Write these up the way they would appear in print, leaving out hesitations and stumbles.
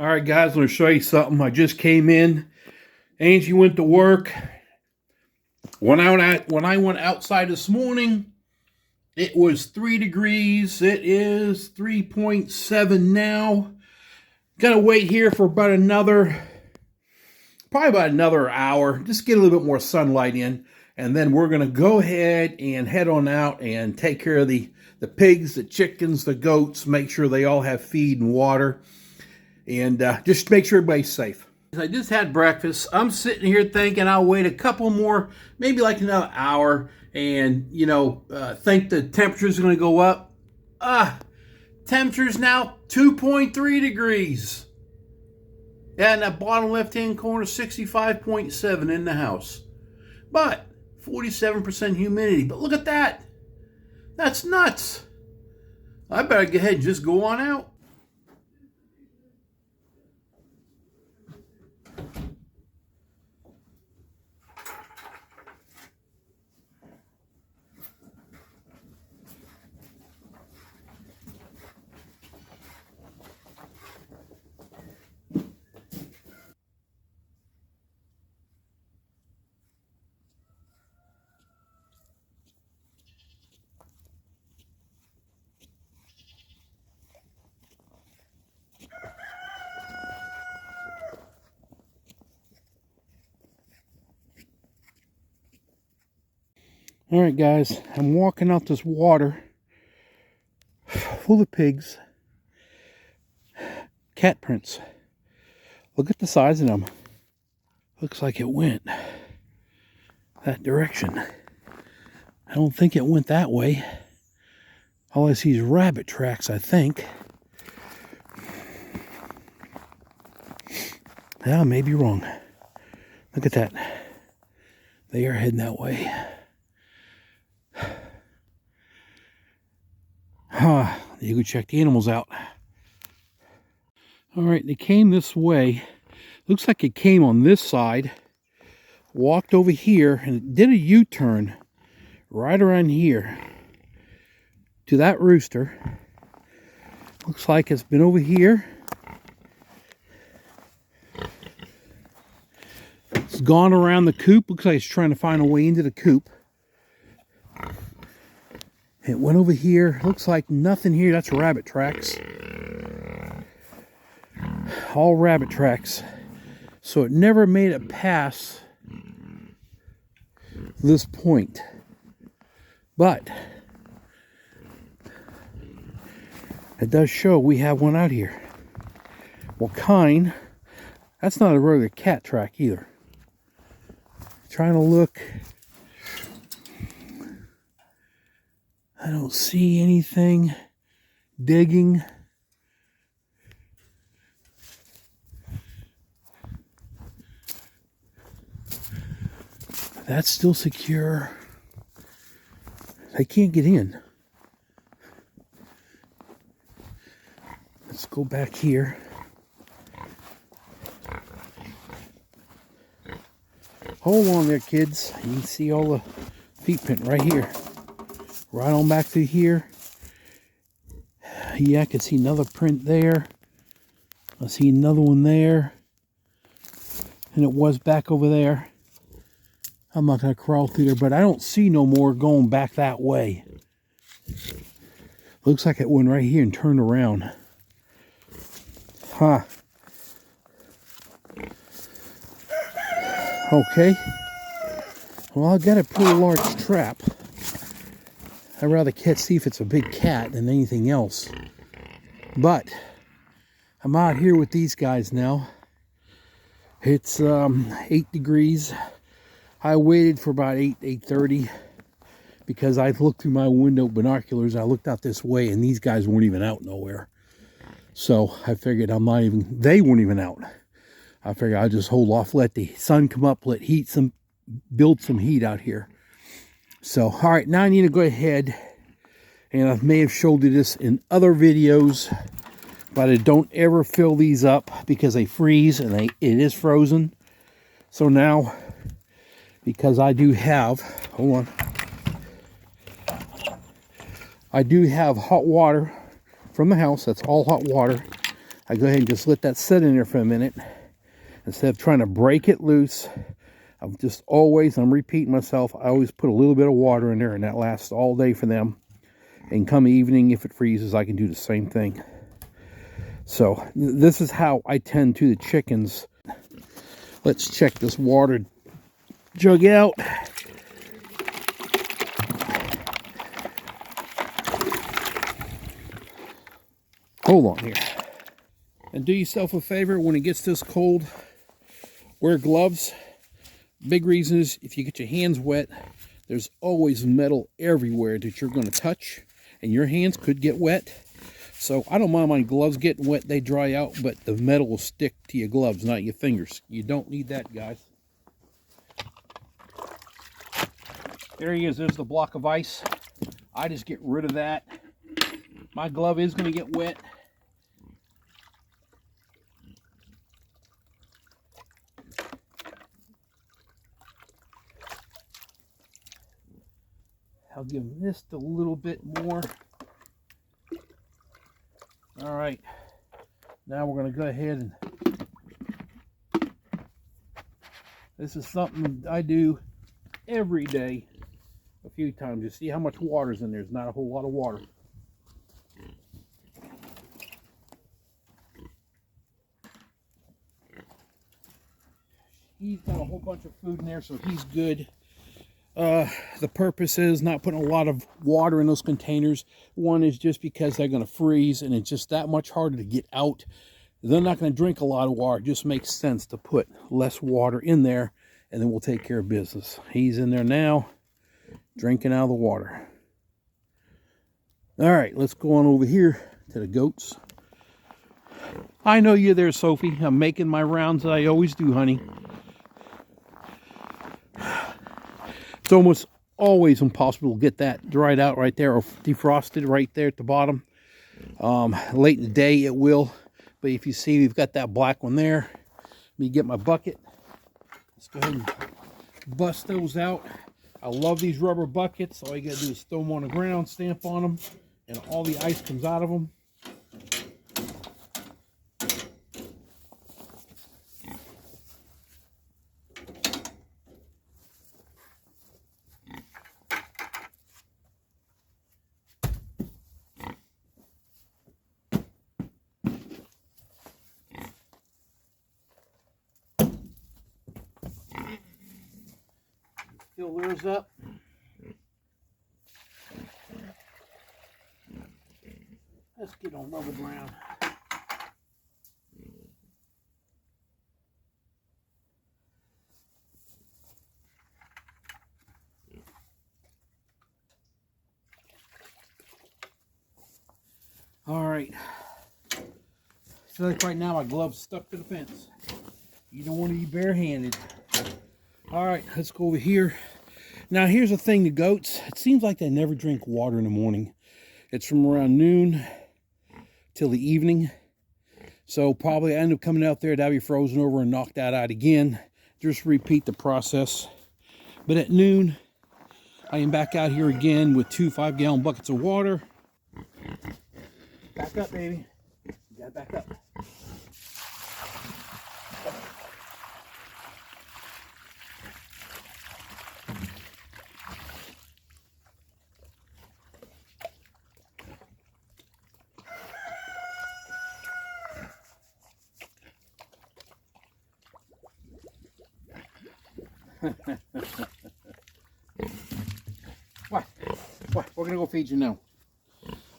All right, guys, I'm going to show you something. I just came in. Angie went to work. When I went outside this morning, it was 3 degrees. It is 3.7 now. Got to wait here for probably about another hour. Just get a little bit more sunlight in. And then we're going to go ahead and head on out and take care of the pigs, the chickens, the goats, make sure they all have feed and water. And just make sure everybody's safe. I just had breakfast. I'm sitting here thinking I'll wait a couple more, maybe like another hour, and, think the temperature's going to go up. Temperature's now 2.3 degrees. Yeah, in that bottom left-hand corner, 65.7 in the house. But 47% humidity. But look at that. That's nuts. I better go ahead and just go on out. All right, guys, I'm walking out this water full of pigs. Cat prints. Look at the size of them. Looks like it went that direction. I don't think it went that way. All I see is rabbit tracks, I think. Yeah, I may be wrong. Look at that. They are heading that way. You go check the animals out. All right, they came this way. Looks like it came on this side, walked over here, and it did a U-turn right around here to that rooster. Looks like it's been over here. It's gone around the coop. Looks like it's trying to find a way into the coop. It went over here. Looks like nothing here. That's rabbit tracks. All rabbit tracks. So it never made it past this point. But it does show we have one out here. What kind? That's not a regular cat track either. Trying to look. I don't see anything. Digging. That's still secure. They can't get in. Let's go back here. Hold on there, kids. You can see all the feet print right here. Right on back through here. Yeah, I can see another print there. I see another one there. And it was back over there. I'm not going to crawl through there, but I don't see no more going back that way. Looks like it went right here and turned around. Huh. Okay. Well, I've got a pretty large trap. I'd rather see if it's a big cat than anything else. But I'm out here with these guys now. It's 8 degrees. I waited for about 8:30 because I looked through my window binoculars. I looked out this way and these guys weren't even out nowhere. So I figured they weren't even out. I figured I'll just hold off, let the sun come up, build some heat out here. So, all right, now I need to go ahead, and I may have showed you this in other videos, but I don't ever fill these up because they freeze, and it is frozen. So now, because I do have, hold on, I do have hot water from the house. That's all hot water. I go ahead and just let that sit in there for a minute. Instead of trying to break it loose, I'm repeating myself, I always put a little bit of water in there, and that lasts all day for them. And come evening, if it freezes, I can do the same thing. So this is how I tend to the chickens. Let's check this water jug out. Hold on here. And do yourself a favor, when it gets this cold, wear gloves. Big reason is if you get your hands wet, there's always metal everywhere that you're going to touch, and your hands could get wet. So I don't mind my gloves getting wet, they dry out, but the metal will stick to your gloves, not your fingers. You don't need that, guys. There he is, there's the block of ice. I just get rid of that. My glove is going to get wet. I'll give him just a little bit more. All right, now we're going to go ahead and this is something I do every day a few times. You see how much water's in there. There's not a whole lot of water. He's got a whole bunch of food in there, so he's good. The purpose is not putting a lot of water in those containers. One is just because they're going to freeze, and it's just that much harder to get out. They're not going to drink a lot of water. It just makes sense to put less water in there, and then we'll take care of business. He's in there now, drinking out of the water. All right, let's go on over here to the goats. I know you're there, Sophie. I'm making my rounds that I always do, honey. It's almost always impossible to get that dried out right there or defrosted right there at the bottom. Late in the day it will, but if you see we've got that black one there. Let me get my bucket. Let's go ahead and bust those out. I love these rubber buckets. All you gotta do is throw them on the ground, stamp on them, and all the ice comes out of them. Fill theirs up. Let's get on level ground. All right. So like right now my glove's stuck to the fence. You don't want to be barehanded. All right, let's go over here. Now here's the thing, the goats, it seems like they never drink water in the morning. It's from around noon till the evening. So probably I end up coming out there, that'll be frozen over and knock that out again. Just repeat the process. But at noon, I am back out here again with 2 5-gallon buckets of water. Back up, baby. You gotta back up. What? We're gonna go feed you now.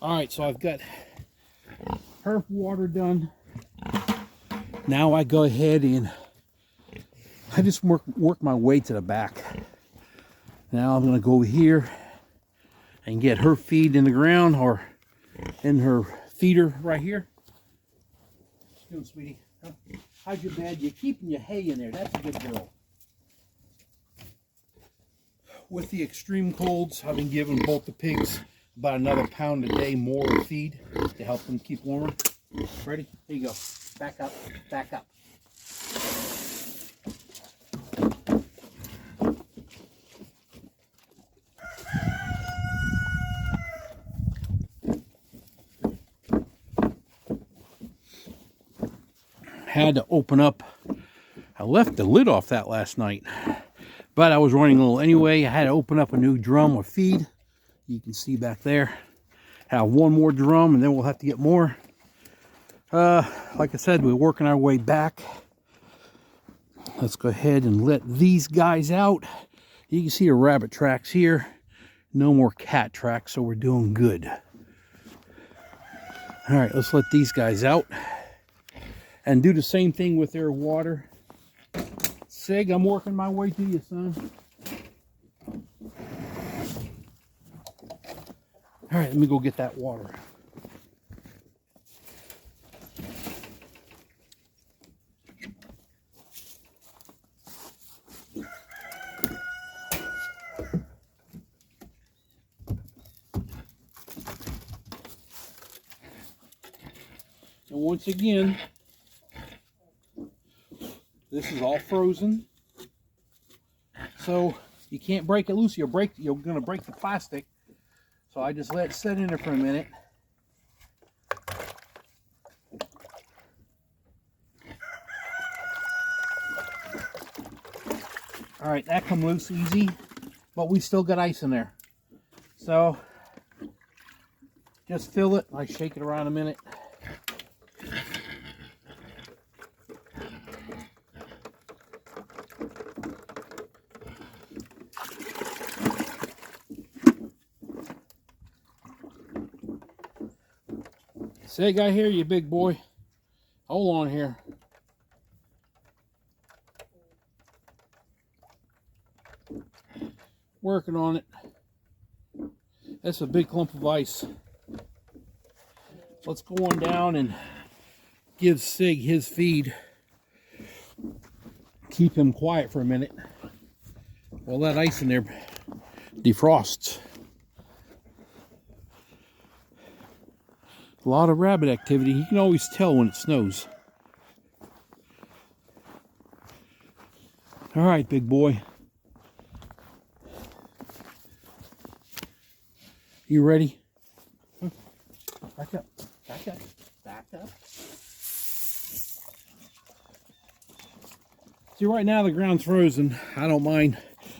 All right, so I've got her water done. Now I go ahead and I just work my way to the back. Now I'm gonna go over here and get her feed in the ground or in her feeder right here. What you doing, sweetie? Huh? How's your bed? You're keeping your hay in there. That's a good girl. With the extreme colds, I've been giving both the pigs about another pound a day more of feed to help them keep warmer. Ready? Here you go. Back up, back up. Had to open up. I left the lid off that last night, but I was running a little anyway. I had to open up a new drum of feed. You can see back there. Have one more drum and then we'll have to get more. Like I said, we're working our way back. Let's go ahead and let these guys out. You can see the rabbit tracks here. No more cat tracks, so we're doing good. All right, let's let these guys out and do the same thing with their water. Sig, I'm working my way to you, son. All right, let me go get that water. And once again, this is all frozen, so you can't break it loose. You're going to break the plastic. So I just let it sit in there for a minute. All right, that come loose easy, but we still got ice in there. So just fill it. I shake it around a minute. Sig, I hear you, big boy. Hold on here. Working on it. That's a big clump of ice. Let's go on down and give Sig his feed. Keep him quiet for a minute while that ice in there defrosts. A lot of rabbit activity. You can always tell when it snows. All right, big boy. You ready? Back up. Back up. Back up. See, right now the ground's frozen. I don't mind.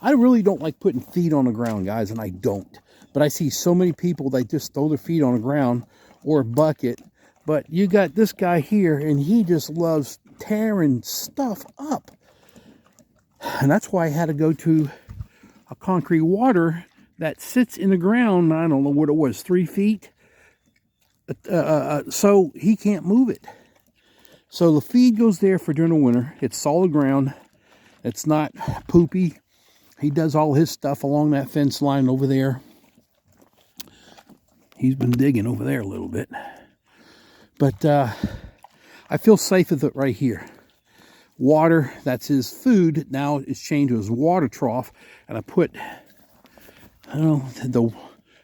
I really don't like putting feet on the ground, guys, and I don't. But I see so many people that just throw their feet on the ground or a bucket. But you got this guy here, and he just loves tearing stuff up. And that's why I had to go to a concrete water that sits in the ground. I don't know what it was, 3 feet. So he can't move it. So the feed goes there for during the winter. It's solid ground. It's not poopy. He does all his stuff along that fence line over there. He's been digging over there a little bit. But I feel safe with it right here. Water, that's his food. Now it's changed to his water trough. And I put, I don't know,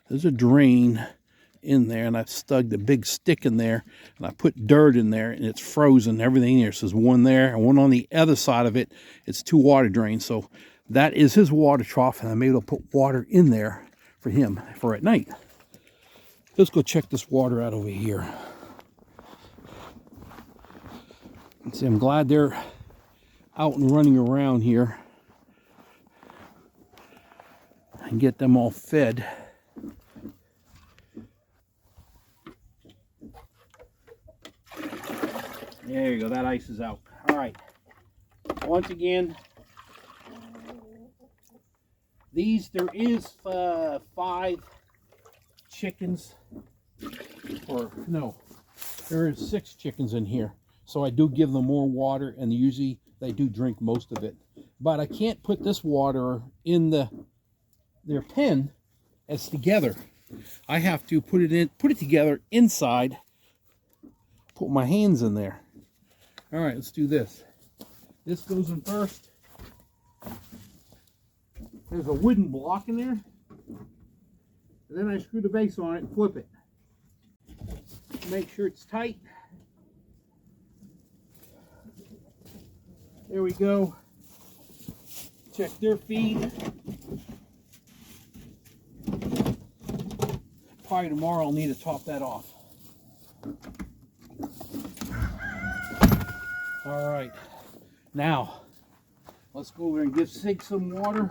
there's a drain in there. And I've stuck the big stick in there. And I put dirt in there. And it's frozen, everything there. So there's one there and one on the other side of it. It's 2 water drains. So that is his water trough. And I'm able to put water in there for him for at night. Let's go check this water out over here. See, I'm glad they're out and running around here. And get them all fed. There you go, that ice is out. All right. Once again, there is 5 chickens, or no, there is 6 chickens in here. So I do give them more water, and usually they do drink most of it. But I can't put this water in their pen as together. I have to put it together inside. Put my hands in there. All right, let's do this. This goes in first. There's a wooden block in there. And then I screw the base on it and flip it. Make sure it's tight. There we go. Check their feed. Probably tomorrow I'll need to top that off. All right, now let's go over and give Sig some water,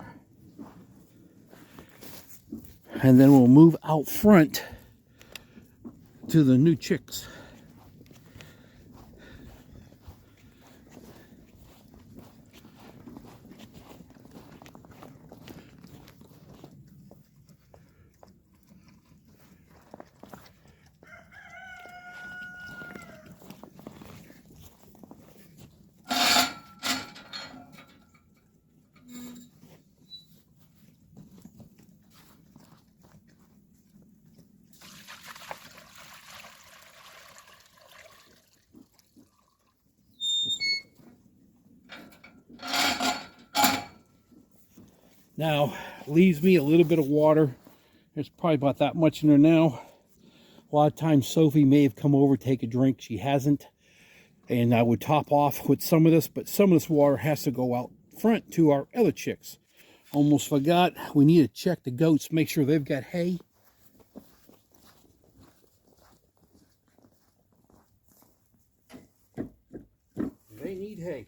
and then we'll move out front to the new chicks. Now, leaves me a little bit of water. There's probably about that much in there now. A lot of times Sophie may have come over to take a drink. She hasn't. And I would top off with some of this, but some of this water has to go out front to our other chicks. Almost forgot, we need to check the goats, make sure they've got hay. They need hay.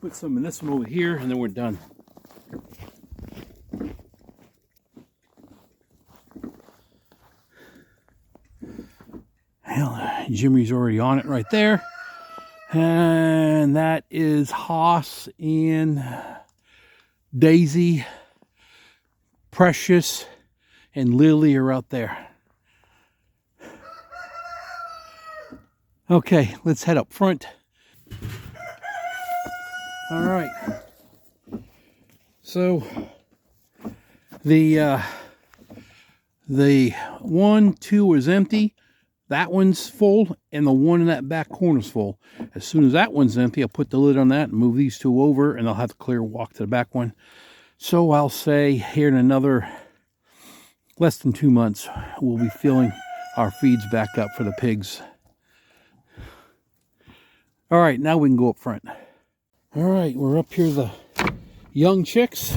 Put some in this one over here, and then we're done. Hell, Jimmy's already on it right there. And that is Haas and Daisy, Precious, and Lily are out there. Okay, let's head up front. All right. So the 1, 2 is empty. That one's full, and the one in that back corner's full. As soon as that one's empty, I'll put the lid on that and move these two over, and I'll have to clear walk to the back one. So I'll say here in another less than 2 months, we'll be filling our feeds back up for the pigs. All right, now we can go up front. All right, we're up here, the young chicks.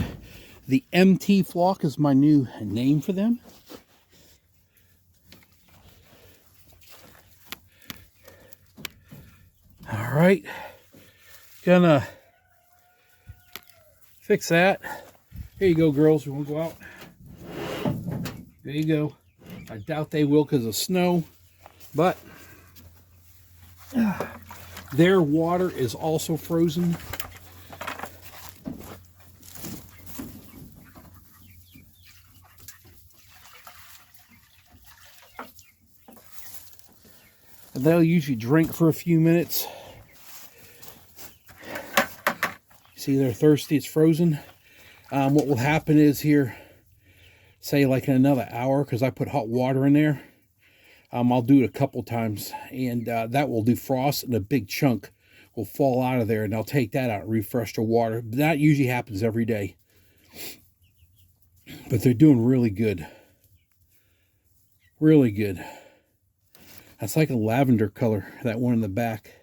The MT flock is my new name for them. All right, gonna fix that. Here you go, girls. You want to go out? There you go. I doubt they will because of snow, but their water is also frozen. They'll usually drink for a few minutes. See, they're thirsty, it's frozen. What will happen is here, say like in another hour, because I put hot water in there, I'll do it a couple times, and that will defrost, and a big chunk will fall out of there, and I'll take that out and refresh the water. That usually happens every day. But they're doing really good. Really good. That's like a lavender color, that one in the back.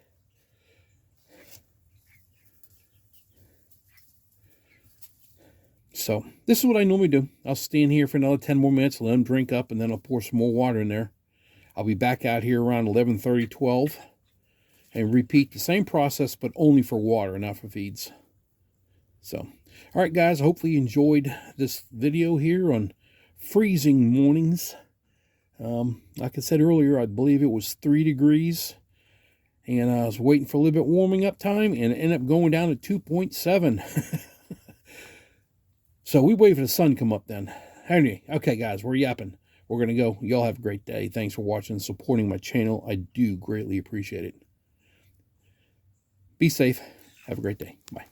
So this is what I normally do. I'll stand here for another 10 more minutes, let them drink up, and then I'll pour some more water in there. I'll be back out here around 11:30, 12, and repeat the same process, but only for water, not for feeds. So, all right, guys, hopefully you enjoyed this video here on freezing mornings. Like I said earlier, I believe it was 3 degrees, and I was waiting for a little bit warming up time, and it ended up going down to 2.7. So we wait for the sun to come up then. Anyway, okay, guys, we're yapping. We're going to go. Y'all have a great day. Thanks for watching and supporting my channel. I do greatly appreciate it. Be safe. Have a great day. Bye.